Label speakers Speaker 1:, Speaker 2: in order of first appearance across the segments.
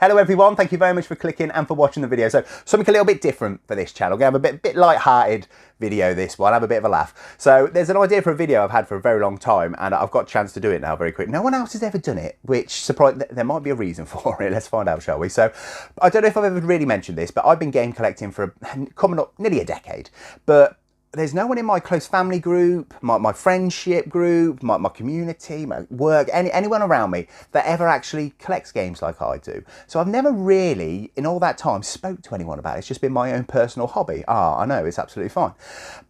Speaker 1: Hello everyone, thank you very much for clicking and for watching the video. So something a little bit different for this channel. We're going to have a bit light-hearted video this one, have a bit of a laugh. So there's an idea for a video I've had for a very long time and I've got a chance to do it now very quick. No one else has ever done it, which surprised, there might be a reason for it. Let's find out, shall we? So I don't know if I've ever really mentioned this, but I've been game collecting for coming up nearly a decade. But there's no one in my close family group, my friendship group, my community, my work, anyone around me that ever actually collects games like I do. So I've never really, in all that time, spoke to anyone about it. It's just been my own personal hobby. I know, it's absolutely fine.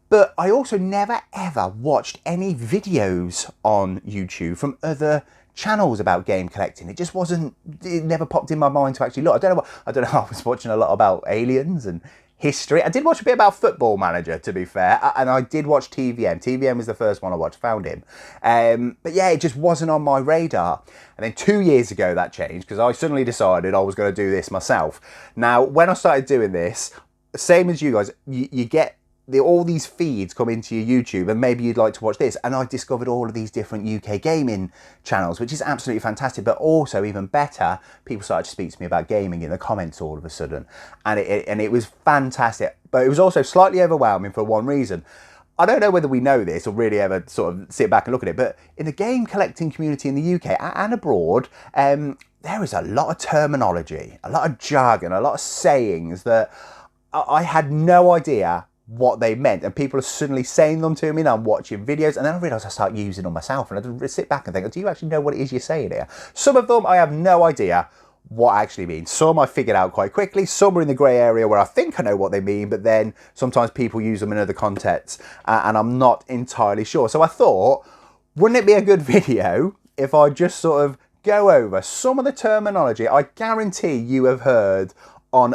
Speaker 1: But I also never ever watched any videos on YouTube from other channels about game collecting. It just wasn't, it never popped in my mind to actually look. I don't know, I was watching a lot about aliens and history. I did watch a bit about Football Manager, to be fair, and I did watch TVM. TVM was the first one I watched, found him. But yeah, it just wasn't on my radar. And then 2 years ago that changed because I suddenly decided I was going to do this myself. Now, when I started doing this, same as you guys, you get all these feeds come into your YouTube and maybe you'd like to watch this, and I discovered all of these different UK gaming channels, which is absolutely fantastic. But also even better, people started to speak to me about gaming in the comments all of a sudden, and it was fantastic. But it was also slightly overwhelming for one reason. I don't know whether we know this or really ever sort of sit back and look at it, but in the game collecting community in the UK and abroad, there is a lot of terminology, a lot of jargon, a lot of sayings that I had no idea what they meant, and people are suddenly saying them to me and I'm watching videos, and then I realise I start using them myself, and I just sit back and think, do you actually know what it is you're saying here? Some of them I have no idea what actually means. Some I figured out quite quickly, some are in the grey area where I think I know what they mean, but then sometimes people use them in other contexts and I'm not entirely sure. So I thought, wouldn't it be a good video if I just sort of go over some of the terminology I guarantee you have heard on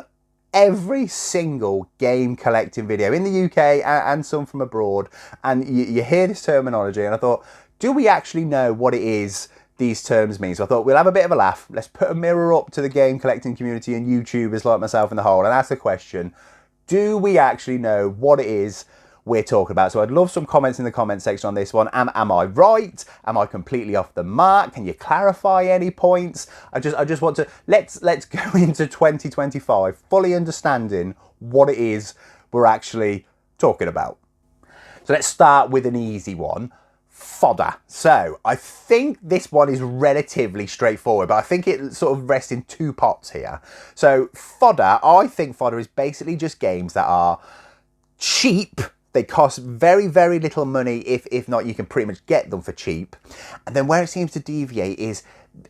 Speaker 1: every single game collecting video in the UK and some from abroad, and you hear this terminology, and I thought, do we actually know what it is these terms mean? So I thought we'll have a bit of a laugh. Let's put a mirror up to the game collecting community and YouTubers like myself in the hole and ask the question, do we actually know what it is we're talking about? So I'd love some comments in the comment section on this one. Am I right? Am I completely off the mark? Can you clarify any points? I just want to, let's go into 2025 fully understanding what it is we're actually talking about. So let's start with an easy one. Fodder. So I think this one is relatively straightforward, but I think it sort of rests in two pots here. So fodder, I think fodder is basically just games that are cheap. They cost very, very little money. If not, you can pretty much get them for cheap. And then where it seems to deviate is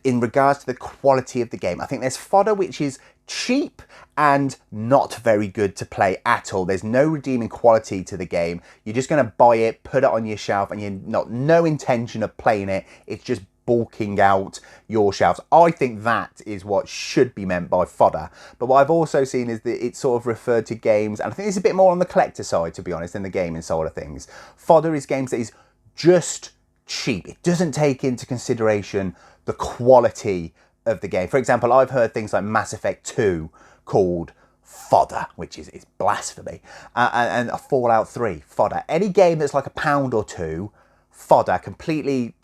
Speaker 1: in regards to the quality of the game. I think there's fodder which is cheap and not very good to play at all. There's no redeeming quality to the game. You're just going to buy it, put it on your shelf, and you're no intention of playing it. It's just bulking out your shelves. I think that is what should be meant by fodder. But what I've also seen is that it's sort of referred to games, and I think it's a bit more on the collector side, to be honest, than the gaming side of things. Fodder is games that is just cheap. It doesn't take into consideration the quality of the game. For example, I've heard things like Mass Effect 2 called fodder, which is blasphemy, and a Fallout 3 fodder. Any game that's like £1 or £2, fodder, completely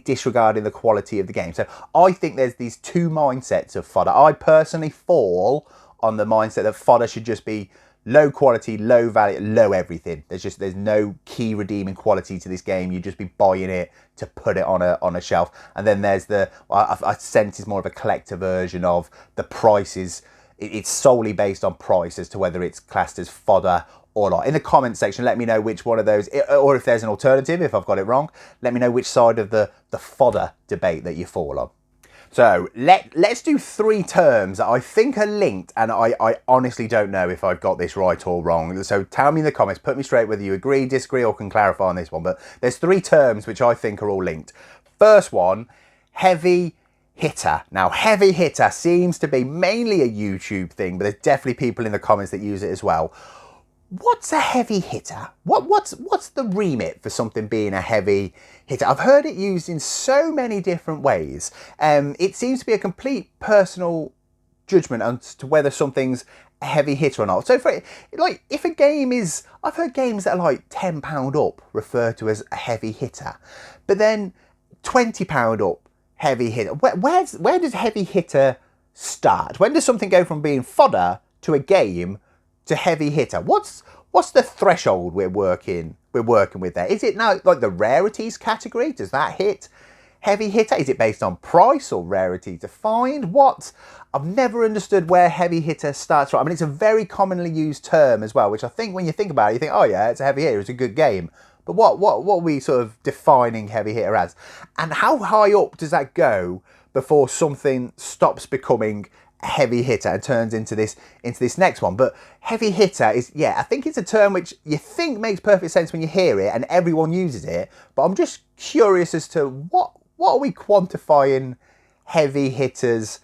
Speaker 1: disregarding the quality of the game. So I think there's these two mindsets of fodder. I personally fall on the mindset that fodder should just be low quality, low value, low everything. There's no key redeeming quality to this game. You'd just be buying it to put it on a shelf. And then there's I sense it's more of a collector version of the prices. It's solely based on price as to whether it's classed as fodder or not. In the comment section, let me know which one of those, or if there's an alternative, if I've got it wrong, let me know which side of the fodder debate that you fall on. So let's do three terms that I think are linked, and I honestly don't know if I've got this right or wrong. So tell me in the comments, put me straight whether you agree, disagree, or can clarify on this one. But there's three terms which I think are all linked. First one, heavy hitter. Now, heavy hitter seems to be mainly a YouTube thing, but there's definitely people in the comments that use it as well. What's a heavy hitter? What's the remit for something being a heavy hitter? I've heard it used in so many different ways. It seems to be a complete personal judgment as to whether something's a heavy hitter or not. So for like, if a game is, I've heard games that are like £10 up referred to as a heavy hitter, but then £20 up heavy hitter. Where does heavy hitter start? When does something go from being fodder to a game to heavy hitter? What's the threshold we're working with there? Is it now like the rarities category? Does that hit heavy hitter? Is it based on price or rarity to find? What? I've never understood where heavy hitter starts from. I mean, it's a very commonly used term as well, which I think when you think about it, you think, oh yeah, it's a heavy hitter, it's a good game. But what are we sort of defining heavy hitter as? And how high up does that go before something stops becoming a heavy hitter and turns into this next one? But heavy hitter is, yeah, I think it's a term which you think makes perfect sense when you hear it and everyone uses it. But I'm just curious as to what are we quantifying heavy hitters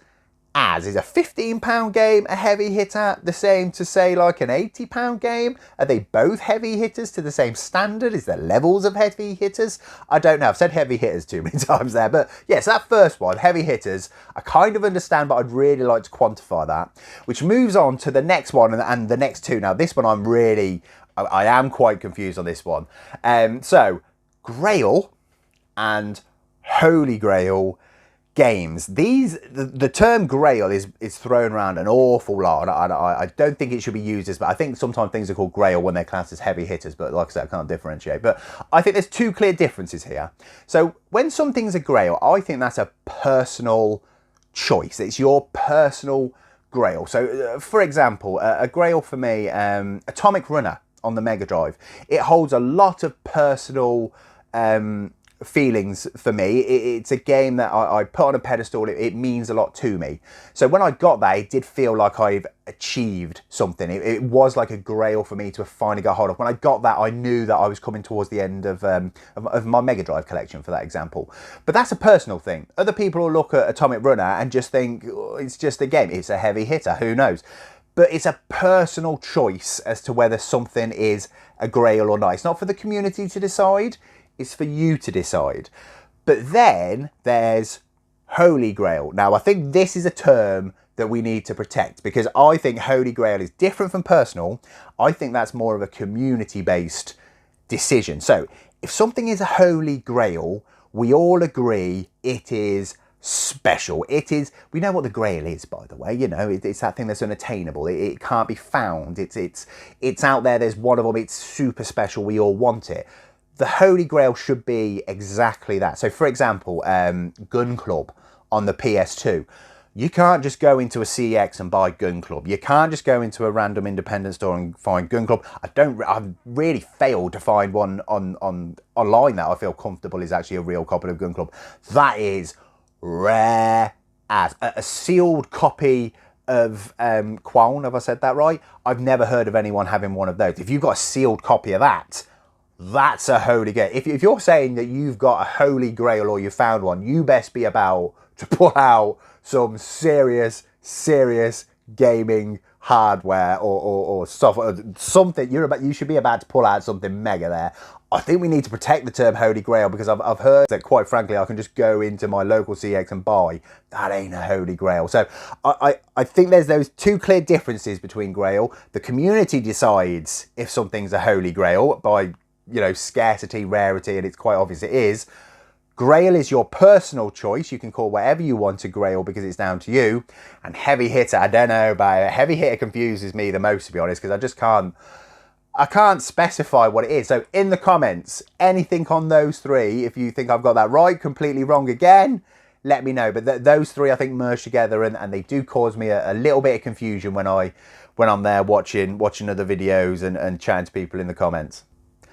Speaker 1: as? Is a £15 game a heavy hitter the same to say like an £80 game? Are they both heavy hitters to the same standard? Is there levels of heavy hitters? I don't know. I've said heavy hitters too many times there. But yes, that first one, heavy hitters, I kind of understand, but I'd really like to quantify that. Which moves on to the next one and the next two. Now, this one I am quite confused on this one. So, Grail and Holy Grail games. The term Grail is thrown around an awful lot. I don't think it should be used as, but I think sometimes things are called Grail when they're classed as heavy hitters, but like I said, I can't differentiate. But I think there's two clear differences here. So when something's a Grail, I think that's a personal choice. It's your personal Grail. So for example, a Grail for me, Atomic Runner on the Mega Drive, it holds a lot of personal feelings for me. It's a game that I put on a pedestal. It means a lot to me. So when I got that, it did feel like I've achieved something. It was like a Grail for me to have finally got hold of. When I got that, I knew that I was coming towards the end of my Mega Drive collection, for that example. But that's a personal thing. Other people will look at Atomic Runner and just think, oh, it's just a game. It's a heavy hitter. Who knows? But it's a personal choice as to whether something is a Grail or not. It's not for the community to decide. It's for you to decide. But then there's Holy Grail. Now, I think this is a term that we need to protect, because I think Holy Grail is different from personal. I think that's more of a community-based decision. So if something is a Holy Grail, we all agree it is special. It is, we know what the Grail is, by the way, you know, it's that thing that's unattainable. It can't be found. It's out there. There's one of them. It's super special. We all want it. The Holy Grail should be exactly that. So for example, Gun Club on the PS2. You can't just go into a CX and buy Gun Club. You can't just go into a random independent store and find Gun Club. I've really failed to find one online that I feel comfortable is actually a real copy of Gun Club. That is rare as. A sealed copy of Qualn, have I said that right? I've never heard of anyone having one of those. If you've got a sealed copy of that, that's a Holy Grail. If you're saying that you've got a Holy Grail or you found one, you best be about to pull out some serious gaming hardware or software, something. You should be about to pull out something mega there. I think we need to protect the term Holy Grail, because I've heard that, quite frankly, I can just go into my local CX and buy. That ain't a Holy Grail. So I think there's those two clear differences between Grail. The community decides if something's a Holy Grail by, you know, scarcity, rarity, and it's quite obvious it is. Grail is your personal choice. You can call whatever you want a Grail because it's down to you. And heavy hitter, I don't know about it. Heavy hitter confuses me the most, to be honest, because I can't specify what it is. So in the comments, anything on those three, if you think I've got that right, completely wrong again, let me know. But those three, I think, merge together, and they do cause me a little bit of confusion when I'm there watching other videos and chatting to people in the comments.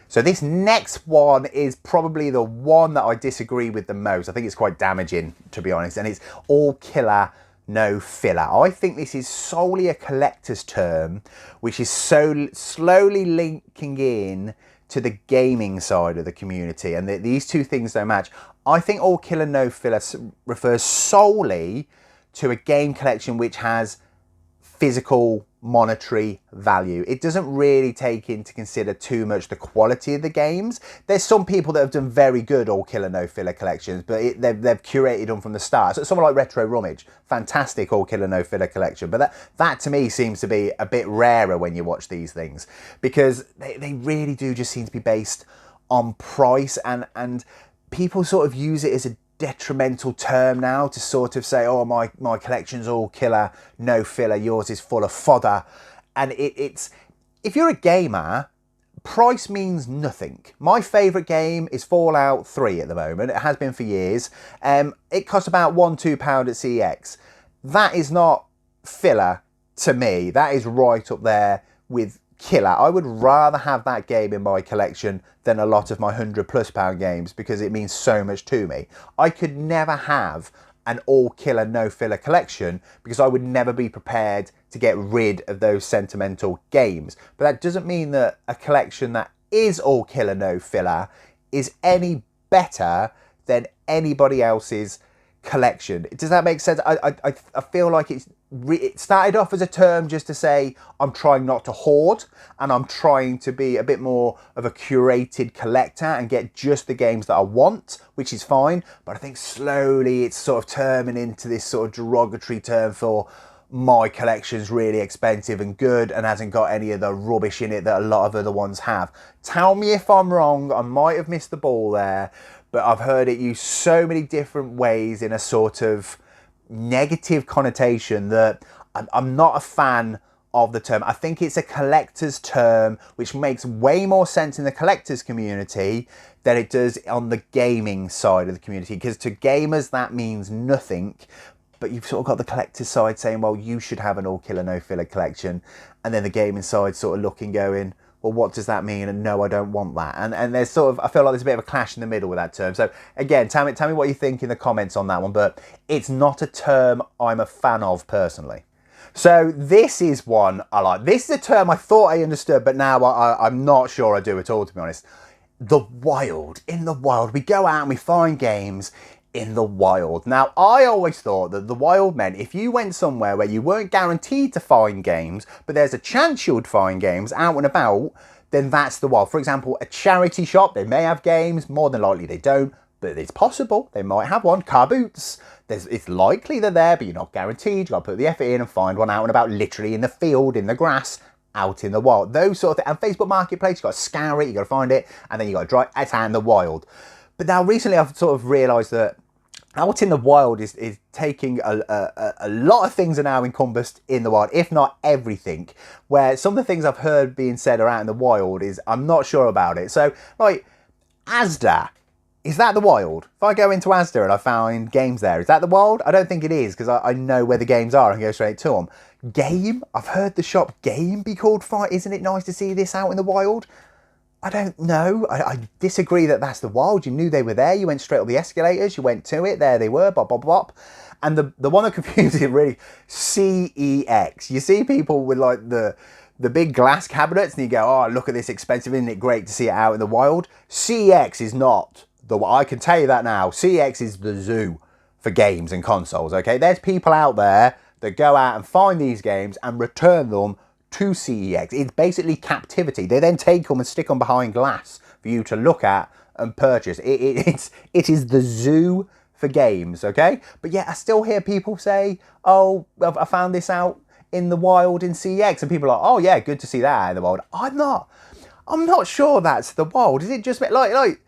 Speaker 1: So this next one is probably the one that I disagree with the most. I think it's quite damaging, to be honest, and it's all killer, no filler. I think this is solely a collector's term, which is so slowly linking in to the gaming side of the community, and these two things don't match. I think all killer, no filler refers solely to a game collection which has physical monetary value. It doesn't really take into consider too much the quality of the games. There's some people that have done very good all killer no filler collections, but they've curated them from the start. So someone like Retro Rummage, fantastic all killer no filler collection, but that to me seems to be a bit rarer when you watch these things, because they really do just seem to be based on price, and people sort of use it as a detrimental term now to sort of say, oh, my collection's all killer, no filler, yours is full of fodder. And it's, if you're a gamer, price means nothing. My favourite game is Fallout 3 at the moment. It has been for years. It costs about £1-2 at CEX. That is not filler to me. That is right up there with killer. I would rather have that game in my collection than a lot of my £100+ games because it means so much to me. I could never have an all killer, no filler collection because I would never be prepared to get rid of those sentimental games. But that doesn't mean that a collection that is all killer, no filler is any better than anybody else's collection. Does that make sense? I feel like it started off as a term just to say I'm trying not to hoard and I'm trying to be a bit more of a curated collector and get just the games that I want, which is fine. But I think slowly it's sort of turning into this sort of derogatory term for my collection's really expensive and good and hasn't got any of the rubbish in it that a lot of other ones have. Tell me if I'm wrong. I might have missed the ball there, but I've heard it used so many different ways in a sort of negative connotation that I'm not a fan of the term. I think it's a collector's term, which makes way more sense in the collector's community than it does on the gaming side of the community, because to gamers that means nothing. But you've sort of got the collector's side saying, well, you should have an all killer, no filler collection. And then the gaming side sort of looking, going, well, what does that mean? And no, I don't want that. And there's sort of, I feel like there's a bit of a clash in the middle with that term. So again, tell me what you think in the comments on that one. But it's not a term I'm a fan of personally. So this is one I like. This is a term I thought I understood, but now I'm not sure I do at all, to be honest. The wild. In the wild. We go out and we find games in the wild. Now, I always thought that the wild meant if you went somewhere where you weren't guaranteed to find games, but there's a chance you'd find games out and about, then that's the wild. For example, a charity shop, they may have games, more than likely they don't, but it's possible they might have one. Car boots, it's likely they're there, but you're not guaranteed. You've got to put the effort in and find one out and about, literally in the field, in the grass, out in the wild. Those sort of things. And Facebook Marketplace, you've got to scour it, you've got to find it, and then you've got to drive it out in the wild. But now recently I've sort of realised that out in the wild is taking a lot of things are now encompassed in the wild, if not everything. Where some of the things I've heard being said are out in the wild is I'm not sure about it. So like Asda, is that the wild? If I go into Asda and I find games there, is that the wild? I don't think it is, because I know where the games are and go straight to them. Game, I've heard the shop Game be called Fight. Isn't it nice to see this out in the wild? I don't know. I disagree that that's the wild. You knew they were there. You went straight up the escalators. You went to it. There they were. Bop, bop, bop. And the one that confuses it really, CEX. You see people with like the big glass cabinets and you go, oh, look at this expensive. Isn't it great to see it out in the wild? CEX is not the wild. I can tell you that now. CEX is the zoo for games and consoles, okay? There's people out there that go out and find these games and return them to CEX. It's basically captivity. They then take them and stick them behind glass for you to look at and purchase. It is the zoo for games, okay? But yeah, I still hear people say, oh, I found this out in the wild in CEX, and people are like, oh yeah, good to see that out in the wild. I'm not sure that's the wild. Is it just like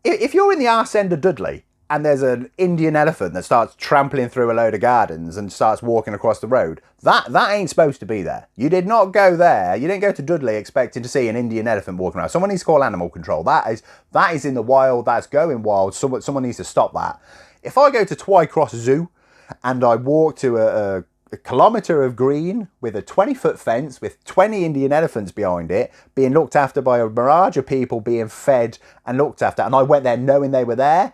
Speaker 1: if you're in the arse end of Dudley and there's an Indian elephant that starts trampling through a load of gardens and starts walking across the road, that ain't supposed to be there. You did not go there. You didn't go to Dudley expecting to see an Indian elephant walking around. Someone needs to call animal control. That is in the wild. That's going wild. Someone needs to stop that. If I go to Twycross Zoo and I walk to a kilometre of green with a 20-foot fence with 20 Indian elephants behind it, being looked after by a barrage of people being fed and looked after, and I went there knowing they were there,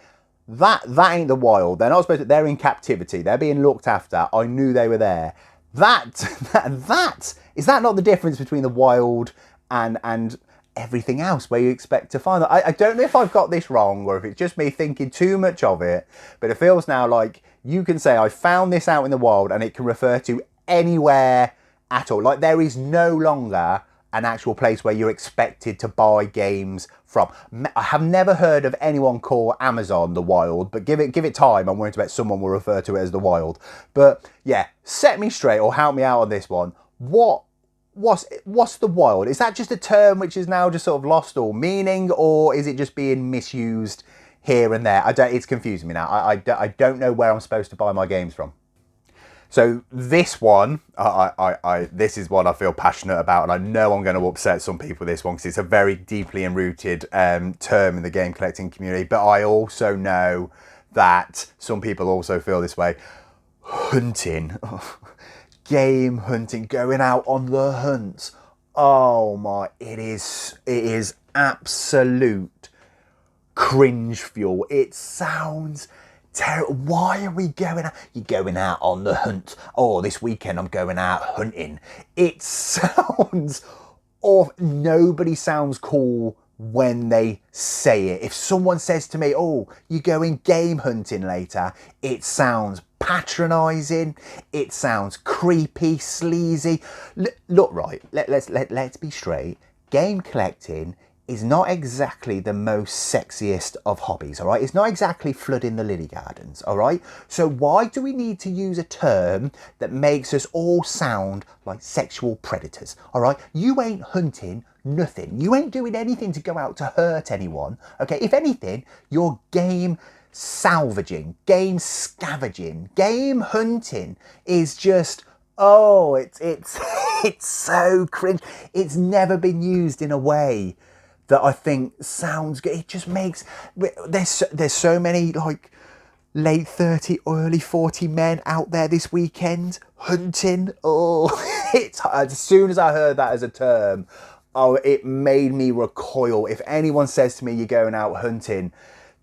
Speaker 1: that ain't the wild. They're not supposed to, they're in captivity. They're being looked after. I knew they were there. That is that not the difference between the wild and everything else where you expect to find that? I don't know if I've got this wrong or if it's just me thinking too much of it, but it feels now like you can say I found this out in the wild and it can refer to anywhere at all. Like there is no longer an actual place where you're expected to buy games from. I have never heard of anyone call Amazon the wild, but give it time. I'm willing to bet someone will refer to it as the wild. But yeah, set me straight or help me out on this one. What's the wild? Is that just a term which is now just sort of lost all meaning, or is it just being misused here and there. It's confusing me now. I don't know where I'm supposed to buy my games from. So this one, this is one I feel passionate about, and I know I'm going to upset some people with this one because it's a very deeply enrooted term in the game collecting community. But I also know that some people also feel this way. Hunting, game hunting, going out on the hunt. Oh my! It is absolute cringe fuel. It sounds terrible. Why are we going out? You're going out on the hunt. Oh, this weekend I'm going out hunting. It sounds awful. Nobody sounds cool when they say it. If someone says to me, oh, you're going game hunting later, it sounds patronising. It sounds creepy, sleazy. Look, right, let's be straight. Game collecting is not exactly the most sexiest of hobbies, all right? It's not exactly flooding the lily gardens, all right? So why do we need to use a term that makes us all sound like sexual predators, all right? You ain't hunting nothing. You ain't doing anything to go out to hurt anyone, okay? If anything, you're game salvaging, game scavenging, game hunting is just, oh, it's it's so cringe. It's never been used in a way that I think sounds good. It just makes, there's so many like late 30, early 40 men out there this weekend hunting. Oh, it's, as soon as I heard that as a term, oh, it made me recoil. If anyone says to me, you're going out hunting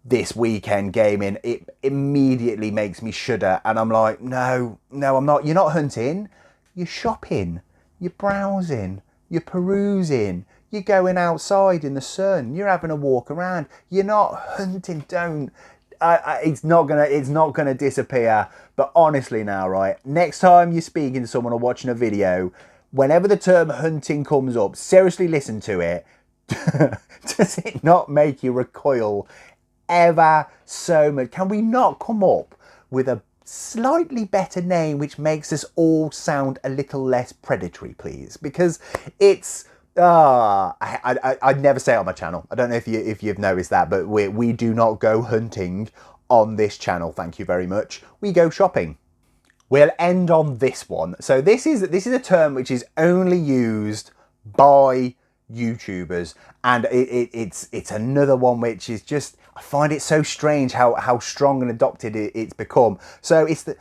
Speaker 1: this weekend gaming, it immediately makes me shudder. And I'm like, no, I'm not. You're not hunting. You're shopping. You're browsing. You're perusing. You're going outside in the sun. You're having a walk around. You're not hunting. Don't. It's not gonna disappear. But honestly, now, right? Next time you're speaking to someone or watching a video, whenever the term hunting comes up, seriously listen to it. Does it not make you recoil ever so much? Can we not come up with a slightly better name which makes us all sound a little less predatory, please? Because it's I'd never say it on my channel. I don't know if you've noticed that, but we do not go hunting on this channel. Thank you very much. We go shopping. We'll end on this one. So this is a term which is only used by YouTubers, and it's another one which is just, I find it so strange how strong and adopted it's become. So it's the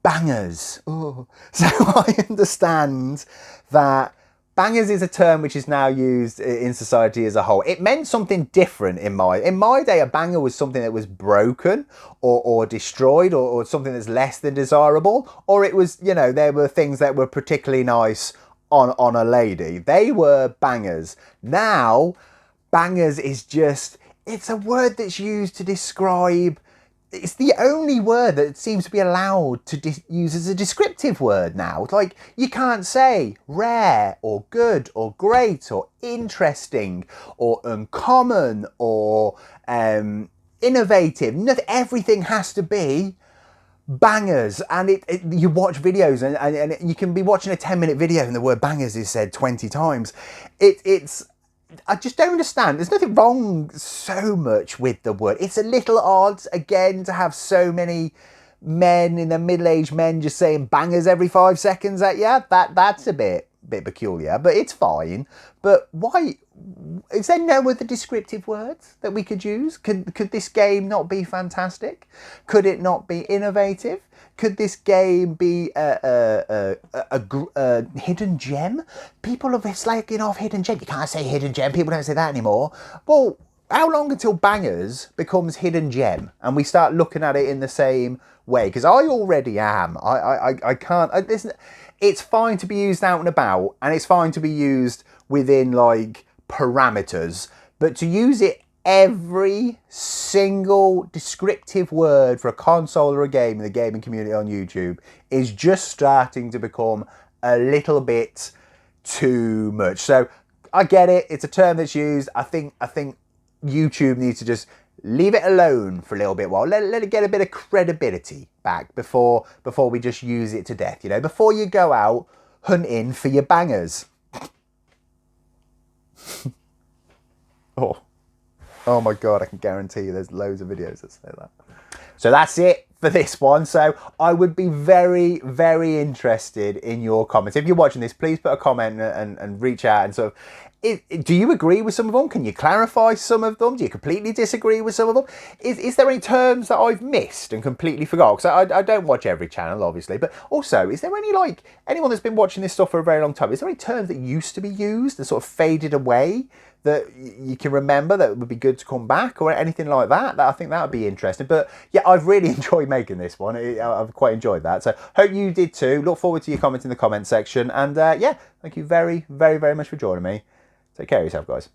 Speaker 1: bangers. Oh. So I understand that bangers is a term which is now used in society as a whole. It meant something different in my day. A banger was something that was broken or destroyed or something that's less than desirable, or it was, you know, there were things that were particularly nice on a lady. They were bangers. Now, bangers is just, it's a word that's used to describe, it's the only word that seems to be allowed to use as a descriptive word now. It's like, you can't say rare or good or great or interesting or uncommon or innovative. Everything has to be bangers. And you watch videos and you can be watching a 10-minute video and the word bangers is said 20 times. I just don't understand. There's nothing wrong so much with the word. It's a little odd, again, to have so many men, in their middle-aged men, just saying bangers every 5 seconds at you. That's a bit peculiar, but it's fine. But why? Is there no other descriptive words that we could use? Could this game not be fantastic? Could it not be innovative? Could this game be a hidden gem? People are slagging off hidden gem. You can't say hidden gem. People don't say that anymore. Well, how long until bangers becomes hidden gem and we start looking at it in the same way? Because I already am. I can't. It's fine to be used out and about, and it's fine to be used within like parameters, but to use it every single descriptive word for a console or a game in the gaming community on YouTube is just starting to become a little bit too much. So I get it. It's a term that's used. I think YouTube needs to just leave it alone for a little bit while. Let it get a bit of credibility back before we just use it to death. You know, before you go out hunting for your bangers. Oh. Oh my God, I can guarantee you there's loads of videos that say that. So that's it for this one. So I would be very, very interested in your comments. If you're watching this, please put a comment and reach out and sort of, do you agree with some of them? Can you clarify some of them? Do you completely disagree with some of them? Is there any terms that I've missed and completely forgot? Because I don't watch every channel, obviously. But also, is there any, like, anyone that's been watching this stuff for a very long time, is there any terms that used to be used that sort of faded away that you can remember that would be good to come back, or anything like that? I think that would be interesting. But yeah, I've really enjoyed making this one. I've quite enjoyed that. So hope you did too. Look forward to your comments in the comment section. And yeah, thank you very, very, very much for joining me. Take care of yourself, guys.